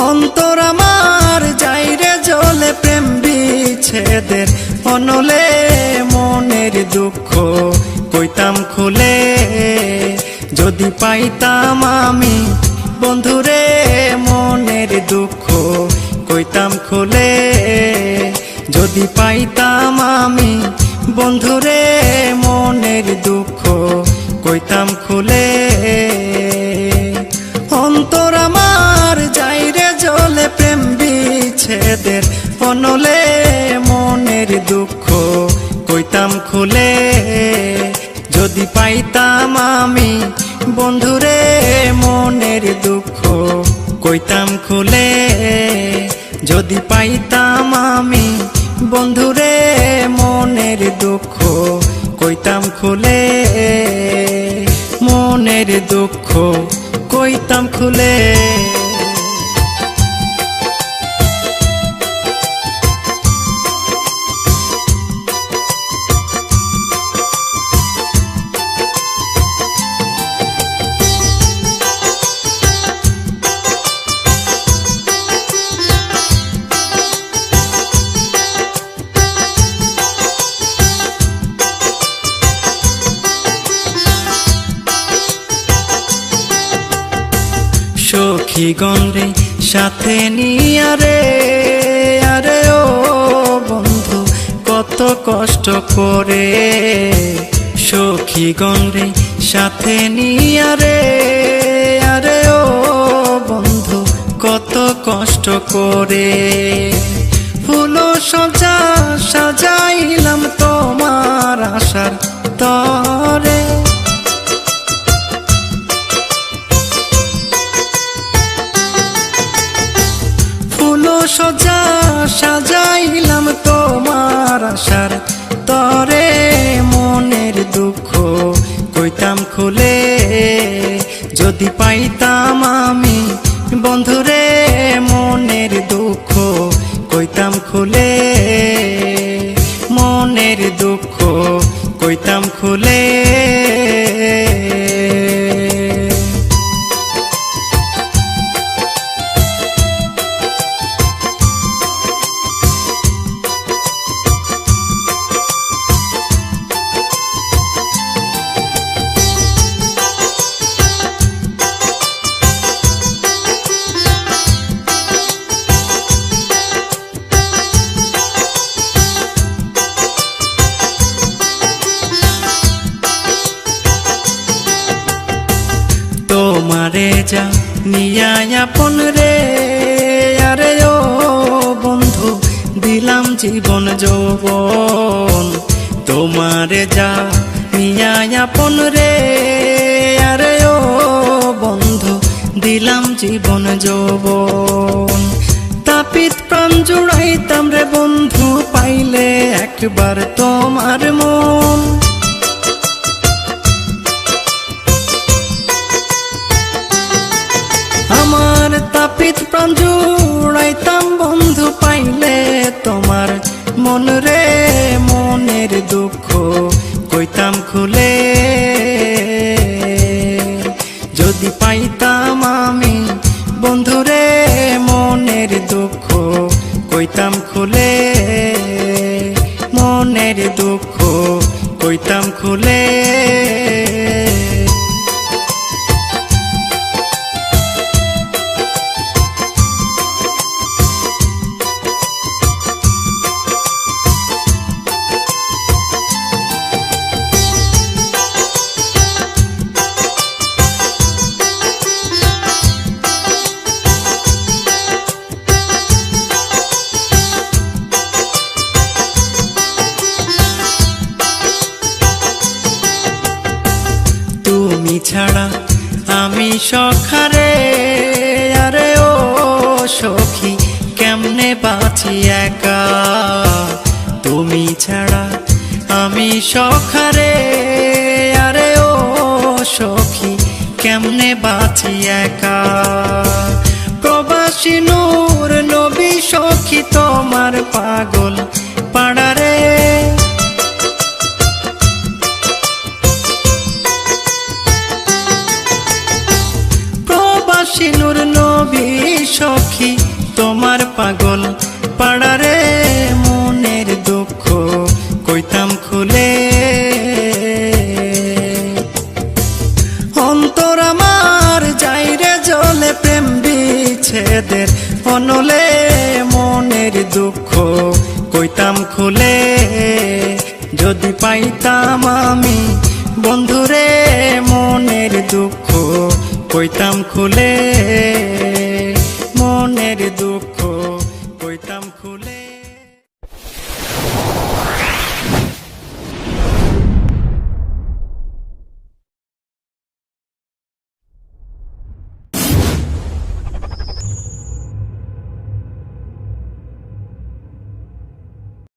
অন্তর আমার যাইরে জ্বলে প্রেম বিচ্ছেদের অনলে, মনের দুঃখ কইতাম খুলে, যদি পাইতাম আমি বন্ধুরে মনের দুঃখ কইতাম খুলে, যদি পাইতাম আমি বন্ধুরে মনের দুঃখ কইতাম খুলে। অন্তর আমার যাইরে জ্বলে প্রেম বিচ্ছেদের অনলে, মনের দুঃখ কইতাম খুলে, যদি পাইতাম আমি বন্ধুরে মনের দুঃখ কইতাম খুলে, যদি পাইতাম আমি বন্ধুরে মনের দুঃখ কইতাম খুলে, মনের দুঃখ কইতাম খুলে। সখীগণ রে সাথে নিয়া রে, আরে ও বন্ধু কত কষ্ট করে, সখীগণ রে সাথে নিয়া রে, আরে ও বন্ধু কত কষ্ট করে, ফুল সজা সাজাইলাম তোমার আশার তরে, সজা সাজাইলাম তোমার আশার তরে, মনের দুঃখ কইতাম খুলে, যদি পাইতাম আমি বন্ধুরে মনের দুঃখ কইতাম খুলে, মনের দুঃখ কইতাম খুলে। তোমারে যা নিয়া আপন রে, আরে ও বন্ধু দিলাম জীবন যৌবন, তোমারে যা নিয়া আপন রে, আরে ও বন্ধু দিলাম জীবন যৌবন, তাপিত প্রাণ জুড়াইতাম রে বন্ধু পাইলে একবার তোমার মন, আমার তাপিত প্রাণ জুড়াইতাম বন্ধু পাইলে তোমার মন রে, মনের দুঃখ কইতাম খুলে, যদি পাইতাম আমি বন্ধুরে মনের দুঃখ কইতাম খুলে, মনের দুঃখ কইতাম খুলে। তুমি ছাড়া আমি সখারে, আরে ও সখী কেমনে বাঁচি একা, তুমি ছাড়া আমি সখারে, আরে ও সখী কেমনে বাঁচি একা, প্রবাসী নূর নবী সখী তোমার পাগল পাড়ারে, প্রবাসী নূর নবী সখী তোমার পাগল পাড়ারে মনের দুঃখ কইতাম খুলে অন্তর আমার যাইরে জ্বলে প্রেম বিচ্ছেদের অনলে মনের দুঃখ কইতাম খুলে যদি পাইতাম আমি বন্ধুরে মনের দুঃখ কইতাম খুলে মনের দুঃখ